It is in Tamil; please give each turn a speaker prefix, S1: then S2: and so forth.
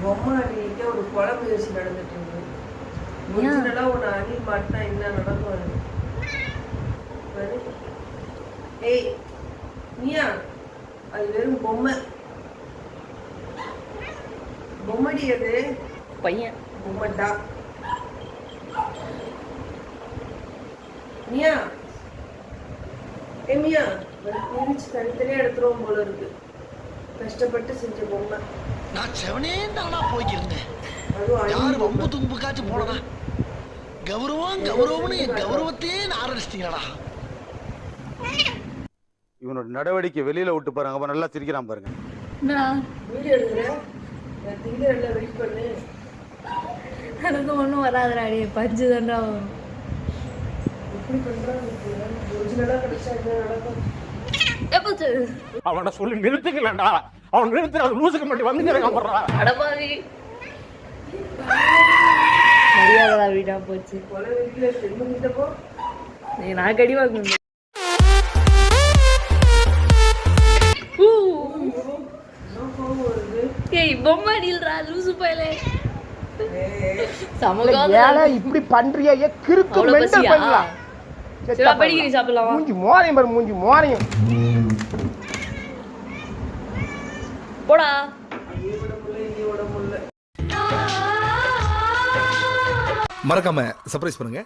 S1: பொம்மாடிக்கிட்ட ஒரு கொலை முயற்சி நடந்துட்டு இருக்கு. ஒரிஜினலாக ஒன்று அணி மாட்டினா என்ன நடக்கும்? ஏய் நீயா, அது வெறும் பொம்மடி, அது
S2: பையன்
S1: பொம்மட்டா. மியா மியா பிரிச்சு தனித்தனியா எடுத்துருவோம் போல இருக்கு. கஷ்டப்பட்டு செஞ்ச பொம்மை.
S3: நான் செவனே தானா போய்க்கிருந்தேன்.
S1: அதுவும்
S3: யாரு வம்பு தும்புக்காச்சும் போனதா? கௌரவம்னு என் கௌரவத்தையே ஆரம்பிச்சிட்டீங்களா?
S4: இவனோட நடவடிக்கை வெளியில விட்டு பாருங்க. அப்ப நல்லா சிரிக்கிறான் பாருங்க.
S1: வீடியோ எடுக்கிறேன், திங்கல வெயிட் பண்ணு.
S2: எனக்கு ஒன்றும் வராதுடாடி, பஞ்சு தாண்டா வரும்.
S1: எப்படி பண்றான்? ஒரிஜினலா கிடைச்சா என்ன நடக்கும்?
S5: அவனை சொல்லி நிறுத்துக்கலடா. அவன் நிறுத்துற லூசுக்கு மட்டும் வந்து
S2: அடபாவி மரியாதை வீடா போச்சு.
S1: கொலை வீட்டுல செல்லுங்கிட்ட போ.
S2: நான் கடி வாங்க பொம்மாடில்ரா லூசு பயலே.
S6: இப்படி பண்றியா? கிறுக்கு மெண்டல் பண்ணலாம்.
S2: படிக்கிறீ சாப்பிடலாம்.
S6: மூஞ்சி மோரையும் பாரு, மூஞ்சி மோரையும்.
S2: போடா.
S7: மறக்காம சர்ப்ரைஸ் பண்ணுங்க.